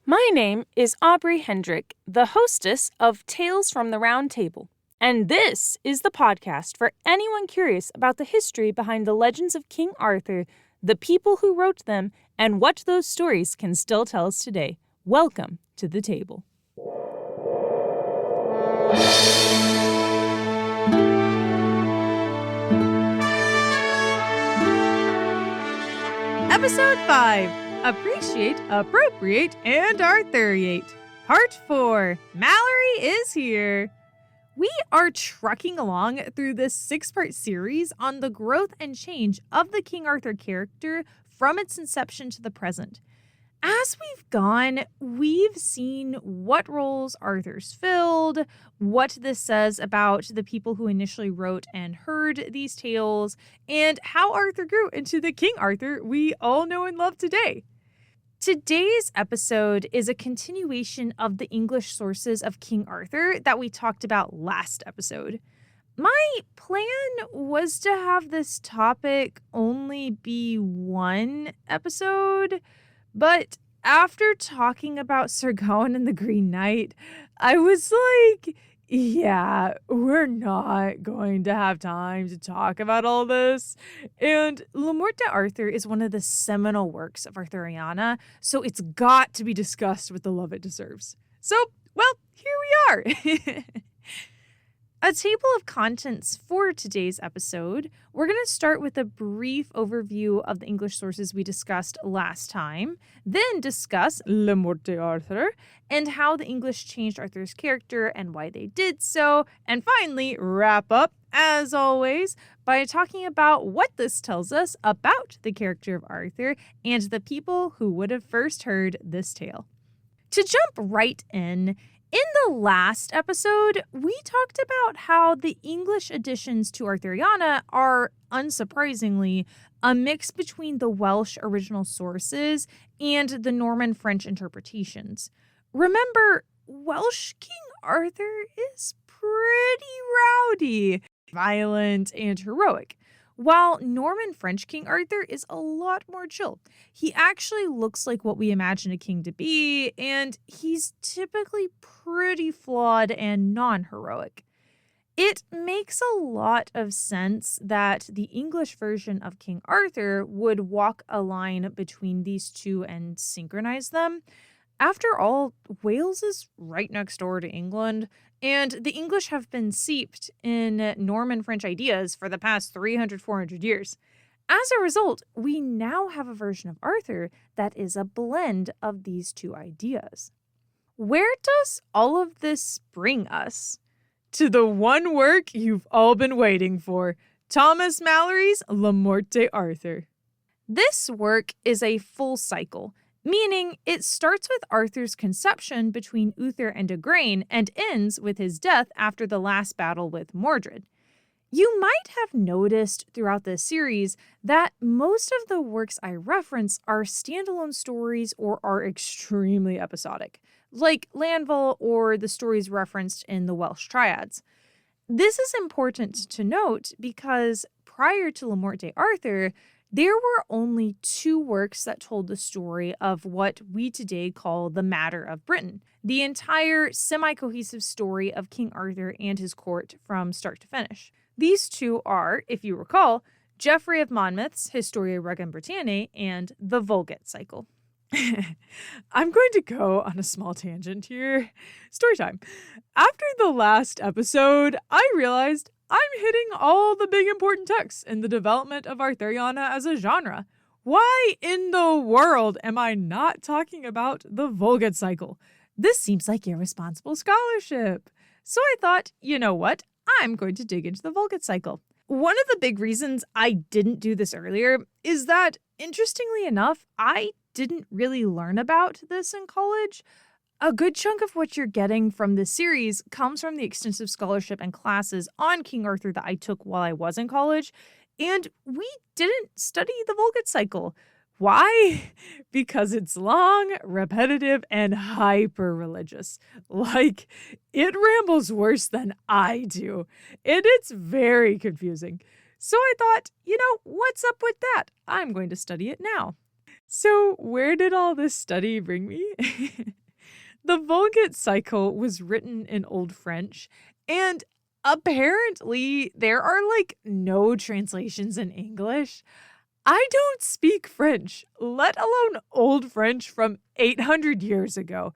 My name is Aubrey Hendrick, the hostess of Tales from the Round Table, and this is the podcast for anyone curious about the history behind the legends of King Arthur, the people who wrote them, and what those stories can still tell us today. Welcome to the table. Episode 5. Appreciate, Appropriate, and Arthuriate. Part 4. Malory is here. We are trucking along through this 6-part series on the growth and change of the King Arthur character from its inception to the present. As we've gone, we've seen what roles Arthur's filled, what this says about the people who initially wrote and heard these tales, and how Arthur grew into the King Arthur we all know and love today. Today's episode is a continuation of the English sources of King Arthur that we talked about last episode. My plan was to have this topic only be one episode, but after talking about Sir Gawain and the Green Knight, I was like, yeah, we're not going to have time to talk about all this. And Le Morte d'Arthur is one of the seminal works of Arthuriana, so it's got to be discussed with the love it deserves. So, well, here we are. A table of contents for today's episode. We're going to start with a brief overview of the English sources we discussed last time, then discuss Le Morte d'Arthur and how the English changed Arthur's character and why they did so, and finally wrap up, as always, by talking about what this tells us about the character of Arthur and the people who would have first heard this tale. To jump right in the last episode, we talked about how the English additions to Arthuriana are, unsurprisingly, a mix between the Welsh original sources and the Norman French interpretations. Remember, Welsh King Arthur is pretty rowdy, violent, and heroic, while Norman French King Arthur is a lot more chill. He actually looks like what we imagine a king to be, and he's typically pretty flawed and non-heroic. It makes a lot of sense that the English version of King Arthur would walk a line between these two and synchronize them. After all, Wales is right next door to England, and the English have been seeped in Norman French ideas for the past 300-400 years. As a result, we now have a version of Arthur that is a blend of these two ideas. Where does all of this bring us? To the one work you've all been waiting for, Thomas Malory's Le Morte d'Arthur. This work is a full cycle, meaning it starts with Arthur's conception between Uther and Igraine and ends with his death after the last battle with Mordred. You might have noticed throughout this series that most of the works I reference are standalone stories or are extremely episodic, like Landval or the stories referenced in the Welsh Triads. This is important to note because prior to Le Morte d'Arthur, there were only 2 works that told the story of what we today call the Matter of Britain, the entire semi-cohesive story of King Arthur and his court from start to finish. These 2 are, if you recall, Geoffrey of Monmouth's Historia Regum Britanniae and the Vulgate cycle. I'm going to go on a small tangent here. Story time. After the last episode, I realized I'm hitting all the big important texts in the development of Arthuriana as a genre. Why in the world am I not talking about the Vulgate cycle? This seems like irresponsible scholarship. So I thought, you know what? I'm going to dig into the Vulgate cycle. One of the big reasons I didn't do this earlier is that, interestingly enough, I didn't really learn about this in college. A good chunk of what you're getting from this series comes from the extensive scholarship and classes on King Arthur that I took while I was in college, and we didn't study the Vulgate cycle. Why? Because it's long, repetitive, and hyper-religious. Like, it rambles worse than I do, and it's very confusing. So I thought, what's up with that? I'm going to study it now. So, where did all this study bring me? The Vulgate cycle was written in Old French, and apparently there are no translations in English. I don't speak French, let alone Old French from 800 years ago.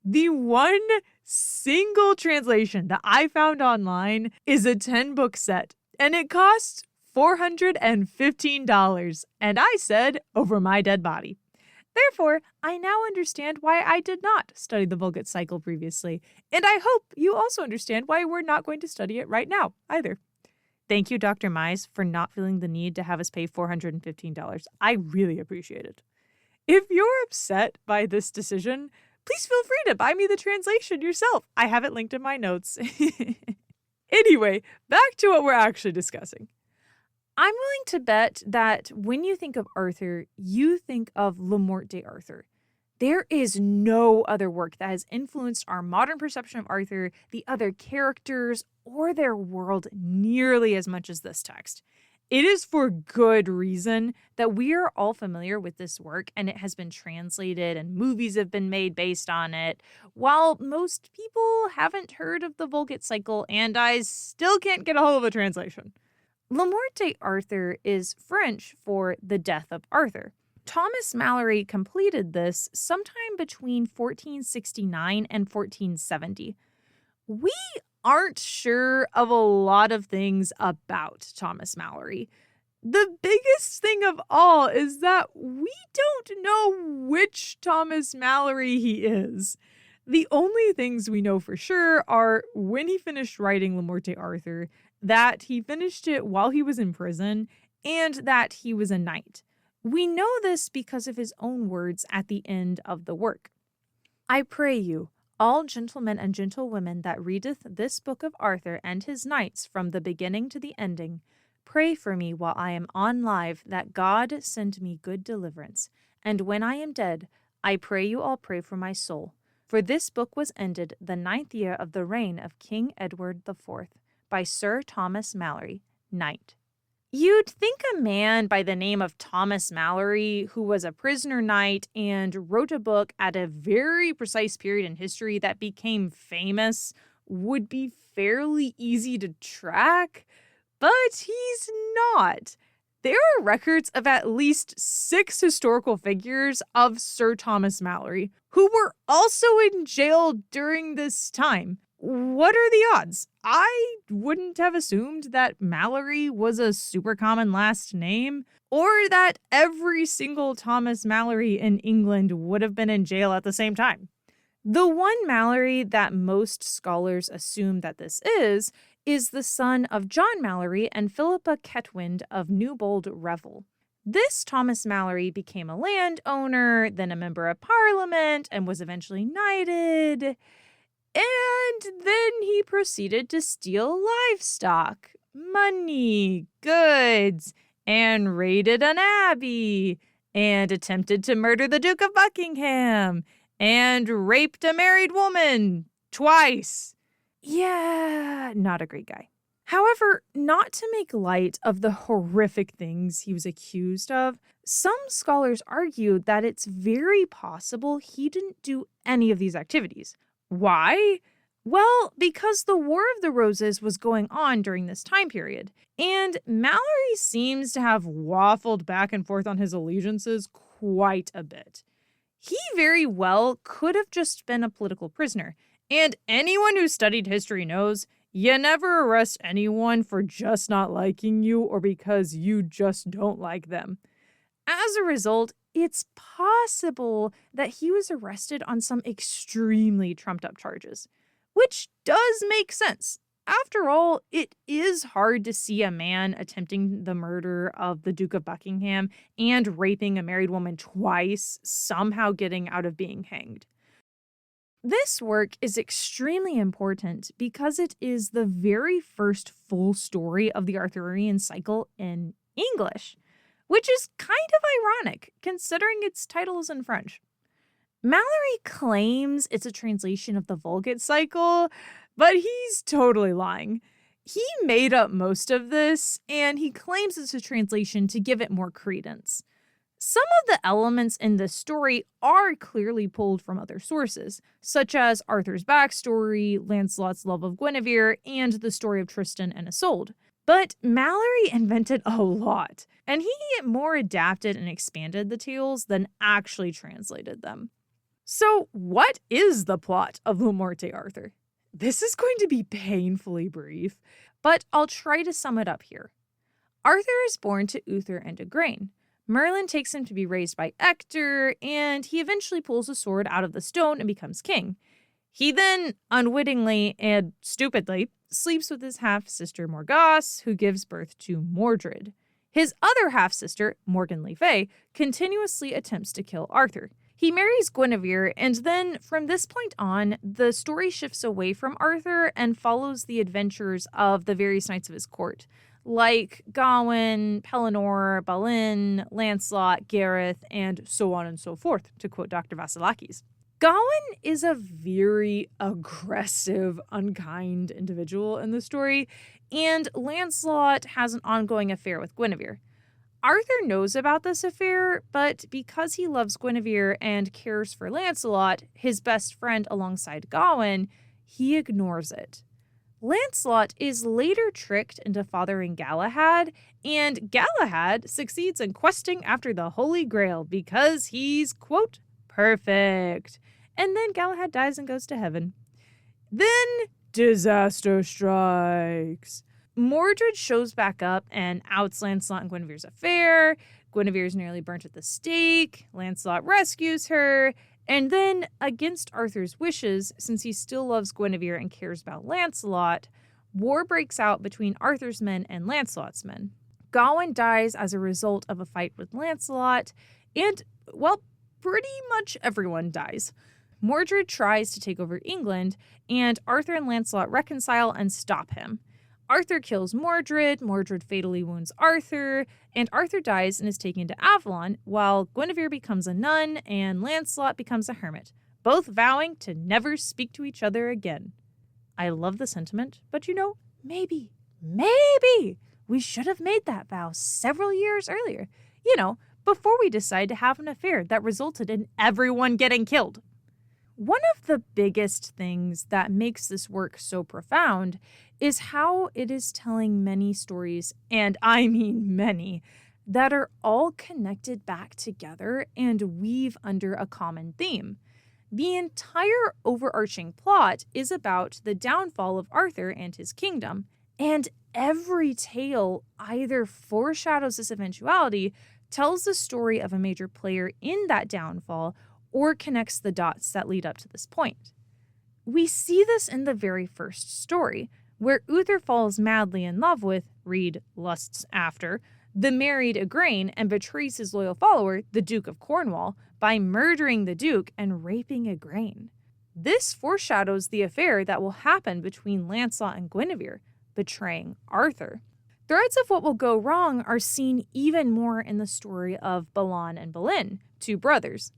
The one single translation that I found online is a 10-book set, and it costs $415, and I said, over my dead body. Therefore, I now understand why I did not study the Vulgate cycle previously, and I hope you also understand why we're not going to study it right now, either. Thank you, Dr. Mize, for not feeling the need to have us pay $415. I really appreciate it. If you're upset by this decision, please feel free to buy me the translation yourself. I have it linked in my notes. Anyway, back to what we're actually discussing. I'm willing to bet that when you think of Arthur, you think of Le Morte d'Arthur. There is no other work that has influenced our modern perception of Arthur, the other characters, or their world nearly as much as this text. It is for good reason that we are all familiar with this work, and it has been translated and movies have been made based on it, while most people haven't heard of the Vulgate cycle, and I still can't get a hold of a translation. Le Morte d'Arthur is French for the death of Arthur. Thomas Malory completed this sometime between 1469 and 1470. We aren't sure of a lot of things about Thomas Malory. The biggest thing of all is that we don't know which Thomas Malory he is. The only things we know for sure are when he finished writing Le Morte d'Arthur, that he finished it while he was in prison, and that he was a knight. We know this because of his own words at the end of the work. I pray you, all gentlemen and gentlewomen that readeth this book of Arthur and his knights from the beginning to the ending, pray for me while I am on live that God send me good deliverance. And when I am dead, I pray you all pray for my soul. For this book was ended the 9th year of the reign of King Edward IV. By Sir Thomas Malory, Knight. You'd think a man by the name of Thomas Malory, who was a prisoner knight and wrote a book at a very precise period in history that became famous, would be fairly easy to track, but he's not. There are records of at least 6 historical figures of Sir Thomas Malory, who were also in jail during this time. What are the odds? I wouldn't have assumed that Malory was a super common last name, or that every single Thomas Malory in England would have been in jail at the same time. The one Malory that most scholars assume that this is the son of John Malory and Philippa Ketwind of Newbold Revel. This Thomas Malory became a landowner, then a member of Parliament, and was eventually knighted. And then he proceeded to steal livestock, money, goods, and raided an abbey, and attempted to murder the Duke of Buckingham, and raped a married woman twice. Yeah, not a great guy. However, not to make light of the horrific things he was accused of, some scholars argue that it's very possible he didn't do any of these activities. Why? Well, because the War of the Roses was going on during this time period, and Malory seems to have waffled back and forth on his allegiances quite a bit. He very well could have just been a political prisoner, and anyone who studied history knows you never arrest anyone for just not liking you or because you just don't like them. As a result, it's possible that he was arrested on some extremely trumped-up charges, which does make sense. After all, it is hard to see a man attempting the murder of the Duke of Buckingham and raping a married woman twice, somehow getting out of being hanged. This work is extremely important because it is the very first full story of the Arthurian cycle in English, which is kind of ironic considering its title is in French. Malory claims it's a translation of the Vulgate cycle, but he's totally lying. He made up most of this, and he claims it's a translation to give it more credence. Some of the elements in this story are clearly pulled from other sources, such as Arthur's backstory, Lancelot's love of Guinevere, and the story of Tristan and Isolde. But Malory invented a lot, and he more adapted and expanded the tales than actually translated them. So, what is the plot of Le Morte Arthur? This is going to be painfully brief, but I'll try to sum it up here. Arthur is born to Uther and Igraine. Merlin takes him to be raised by Ector, and he eventually pulls a sword out of the stone and becomes king. He then, unwittingly and stupidly, sleeps with his half-sister Morgause, who gives birth to Mordred. His other half-sister, Morgan Le Fay, continuously attempts to kill Arthur. He marries Guinevere, and then, from this point on, the story shifts away from Arthur and follows the adventures of the various knights of his court, like Gawain, Pellinore, Balin, Lancelot, Gareth, and so on and so forth, to quote Dr. Vasilakis. Gawain is a very aggressive, unkind individual in the story, and Lancelot has an ongoing affair with Guinevere. Arthur knows about this affair, but because he loves Guinevere and cares for Lancelot, his best friend alongside Gawain, he ignores it. Lancelot is later tricked into fathering Galahad, and Galahad succeeds in questing after the Holy Grail because he's, quote, perfect. And then Galahad dies and goes to heaven. Then disaster strikes. Mordred shows back up and outs Lancelot and Guinevere's affair. Guinevere's nearly burnt at the stake. Lancelot rescues her. And then, against Arthur's wishes, since he still loves Guinevere and cares about Lancelot, war breaks out between Arthur's men and Lancelot's men. Gawain dies as a result of a fight with Lancelot, and, well, pretty much everyone dies. Mordred tries to take over England, and Arthur and Lancelot reconcile and stop him. Arthur kills Mordred, Mordred fatally wounds Arthur, and Arthur dies and is taken to Avalon, while Guinevere becomes a nun and Lancelot becomes a hermit, both vowing to never speak to each other again. I love the sentiment, but maybe we should have made that vow several years earlier, before we decide to have an affair that resulted in everyone getting killed. One of the biggest things that makes this work so profound is how it is telling many stories, and I mean many, that are all connected back together and weave under a common theme. The entire overarching plot is about the downfall of Arthur and his kingdom, and every tale either foreshadows this eventuality, tells the story of a major player in that downfall, or connects the dots that lead up to this point. We see this in the very first story, where Uther falls madly in love with, read lusts after, the married Igraine and betrays his loyal follower, the Duke of Cornwall, by murdering the Duke and raping Igraine. This foreshadows the affair that will happen between Lancelot and Guinevere, betraying Arthur. Threads of what will go wrong are seen even more in the story of Balan and Balin, two brothers.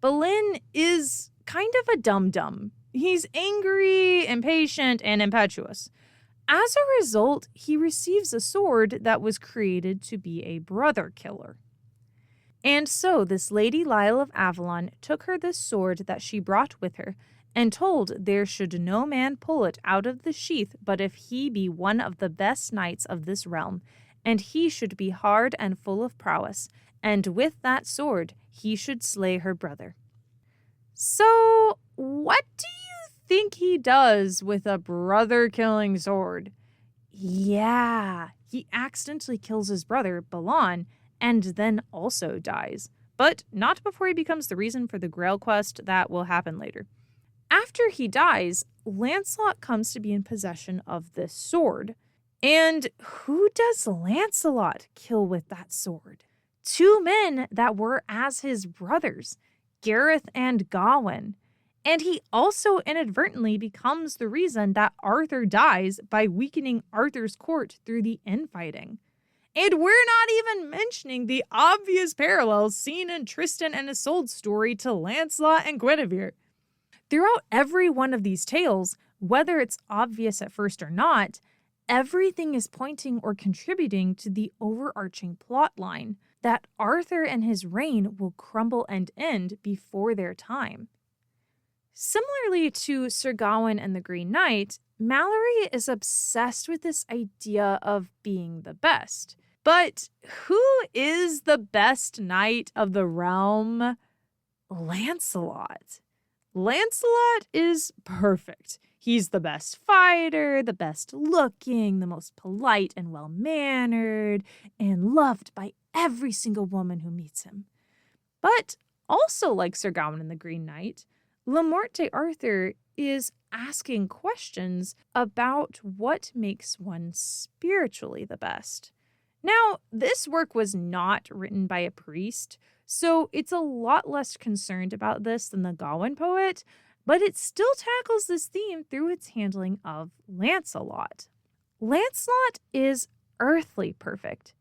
Balin is kind of a dum-dum. He's angry, impatient, and impetuous. As a result, he receives a sword that was created to be a brother killer. And so this Lady Lyle of Avalon took her this sword that she brought with her, and told there should no man pull it out of the sheath but if he be one of the best knights of this realm, and he should be hard and full of prowess, and with that sword he should slay her brother. So, what do you think he does with a brother-killing sword? Yeah, he accidentally kills his brother, Balan, and then also dies. But not before he becomes the reason for the Grail quest that will happen later. After he dies, Lancelot comes to be in possession of this sword. And who does Lancelot kill with that sword? Two men that were as his brothers, Gareth and Gawain. And he also inadvertently becomes the reason that Arthur dies by weakening Arthur's court through the infighting. And we're not even mentioning the obvious parallels seen in Tristan and Isolde's story to Lancelot and Guinevere. Throughout every one of these tales, whether it's obvious at first or not, everything is pointing or contributing to the overarching plot line. that Arthur and his reign will crumble and end before their time. Similarly to Sir Gawain and the Green Knight, Malory is obsessed with this idea of being the best. But who is the best knight of the realm? Lancelot. Lancelot is perfect. He's the best fighter, the best looking, the most polite and well-mannered, and loved by every single woman who meets him. But also like Sir Gawain and the Green Knight, Le Morte Arthur is asking questions about what makes one spiritually the best. Now, this work was not written by a priest, so it's a lot less concerned about this than the Gawain poet, but it still tackles this theme through its handling of Lancelot. Lancelot is earthly perfect.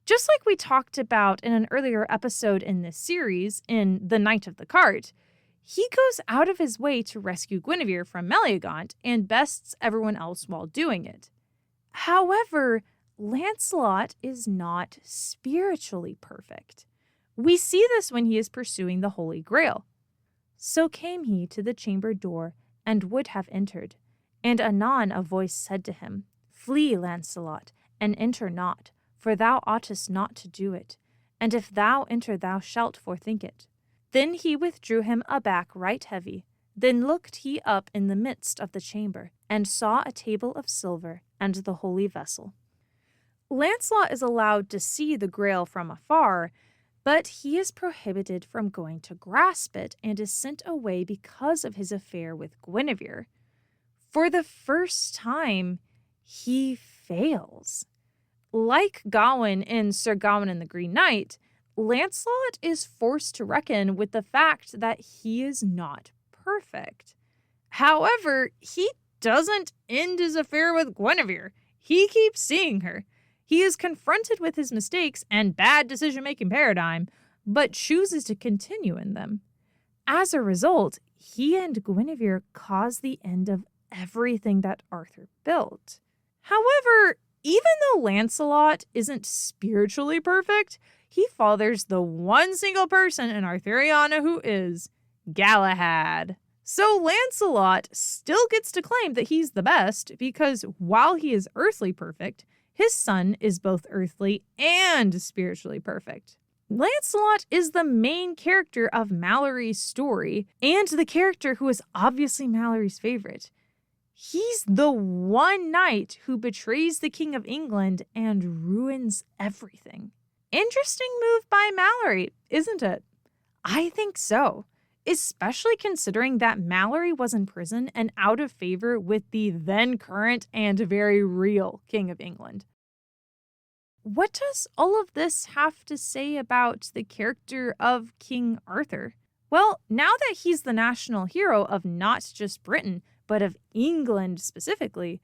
Just like we talked about in an earlier episode in this series, in The Knight of the Cart, he goes out of his way to rescue Guinevere from Meleagant and bests everyone else while doing it. However, Lancelot is not spiritually perfect. We see this when he is pursuing the Holy Grail. So came he to the chamber door, and would have entered. And anon a voice said to him, Flee, Lancelot, and enter not, for thou oughtest not to do it. And if thou enter, thou shalt forthink it. Then he withdrew him aback right heavy. Then looked he up in the midst of the chamber, and saw a table of silver, and the holy vessel. Lancelot is allowed to see the Grail from afar, but he is prohibited from going to grasp it and is sent away because of his affair with Guinevere. For the first time, he fails. Like Gawain in Sir Gawain and the Green Knight, Lancelot is forced to reckon with the fact that he is not perfect. However, he doesn't end his affair with Guinevere. He keeps seeing her. He is confronted with his mistakes and bad decision-making paradigm, but chooses to continue in them. As a result, he and Guinevere cause the end of everything that Arthur built. However, even though Lancelot isn't spiritually perfect, he fathers the one single person in Arthuriana who is Galahad. So Lancelot still gets to claim that he's the best because while he is earthly perfect, his son is both earthly and spiritually perfect. Lancelot is the main character of Malory's story and the character who is obviously Malory's favorite. He's the one knight who betrays the King of England and ruins everything. Interesting move by Malory, isn't it? I think so, especially considering that Malory was in prison and out of favor with the then current and very real King of England. What does all of this have to say about the character of King Arthur? Well, now that he's the national hero of not just Britain, but of England specifically,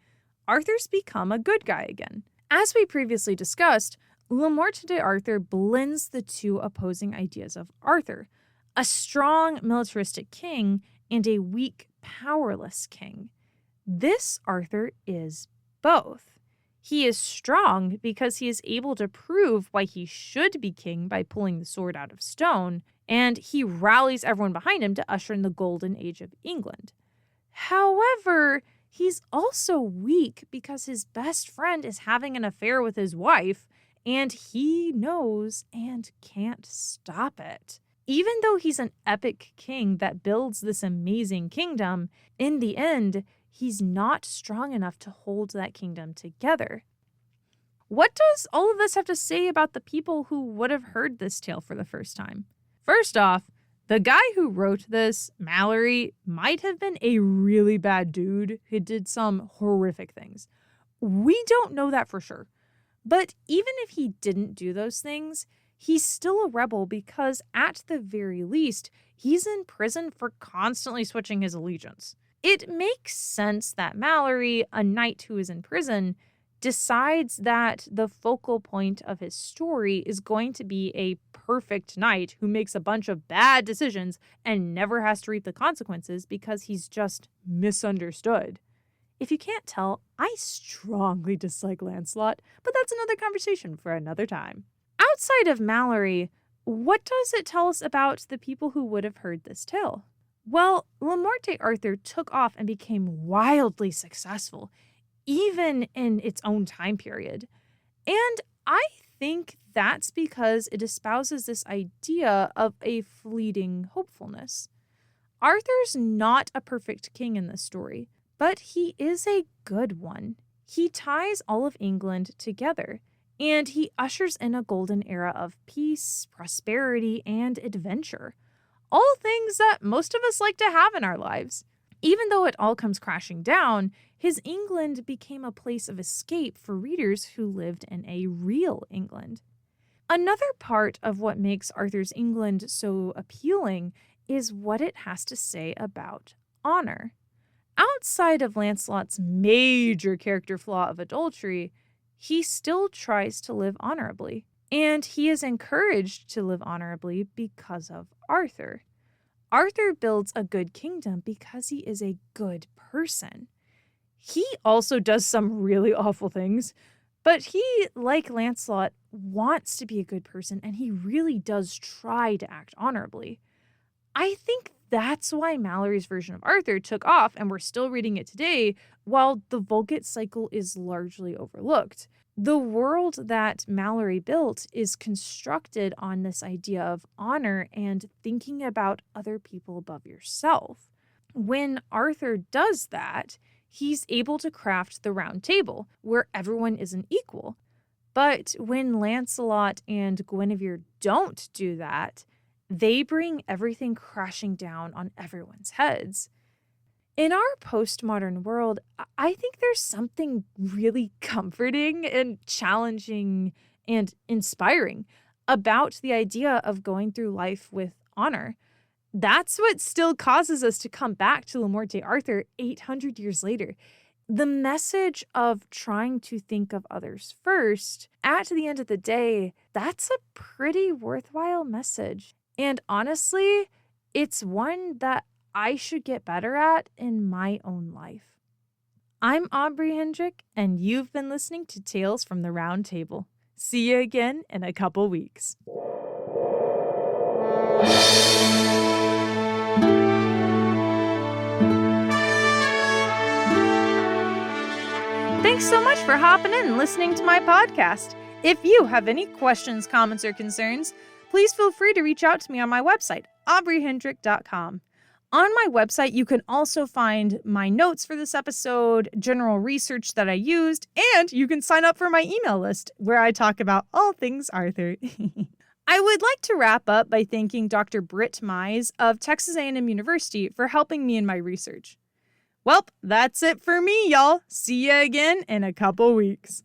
Arthur's become a good guy again. As we previously discussed, Le Morte d'Arthur blends the two opposing ideas of Arthur, a strong militaristic king and a weak, powerless king. This Arthur is both. He is strong because he is able to prove why he should be king by pulling the sword out of stone, and he rallies everyone behind him to usher in the golden age of England. However, he's also weak because his best friend is having an affair with his wife, and he knows and can't stop it. Even though he's an epic king that builds this amazing kingdom, in the end, he's not strong enough to hold that kingdom together. What does all of this have to say about the people who would have heard this tale for the first time? First off, the guy who wrote this, Malory, might have been a really bad dude who did some horrific things. We don't know that for sure. But even if he didn't do those things, he's still a rebel because at the very least, he's in prison for constantly switching his allegiance. It makes sense that Malory, a knight who is in prison, decides that the focal point of his story is going to be a perfect knight who makes a bunch of bad decisions and never has to reap the consequences because he's just misunderstood. If you can't tell, I strongly dislike Lancelot, but that's another conversation for another time. outside of Malory, what does it tell us about the people who would have heard this tale? Well, Le Morte Arthur took off and became wildly successful, even in its own time period. And I think that's because it espouses this idea of a fleeting hopefulness. Arthur's not a perfect king in this story, but he is a good one. He ties all of England together, and he ushers in a golden era of peace, prosperity, and adventure. All things that most of us like to have in our lives. Even though it all comes crashing down, his England became a place of escape for readers who lived in a real England. Another part of what makes Arthur's England so appealing is what it has to say about honor. Outside of Lancelot's major character flaw of adultery, he still tries to live honorably, and he is encouraged to live honorably because of Arthur. Arthur builds a good kingdom because he is a good person. He also does some really awful things, but he, like Lancelot, wants to be a good person, and he really does try to act honorably. I think that's why Malory's version of Arthur took off, and we're still reading it today, while the Vulgate cycle is largely overlooked. The world that Malory built is constructed on this idea of honor and thinking about other people above yourself. When Arthur does that, he's able to craft the Round Table, where everyone is an equal. But when Lancelot and Guinevere don't do that, they bring everything crashing down on everyone's heads. In our postmodern world, I think there's something really comforting and challenging and inspiring about the idea of going through life with honor. That's what still causes us to come back to Le Morte Arthur 800 years later. The message of trying to think of others first, at the end of the day, that's a pretty worthwhile message. And honestly, it's one that I should get better at in my own life. I'm Aubrey Hendrick, and you've been listening to Tales from the Round Table. See you again in a couple weeks. Thanks so much for hopping in and listening to my podcast. If you have any questions, comments, or concerns, please feel free to reach out to me on my website, aubreyhendrick.com. On my website, you can also find my notes for this episode, general research that I used, and you can sign up for my email list where I talk about all things Arthur. I would like to wrap up by thanking Dr. Britt Mize of Texas A&M University for helping me in my research. Well, that's it for me, y'all. See ya again in a couple weeks.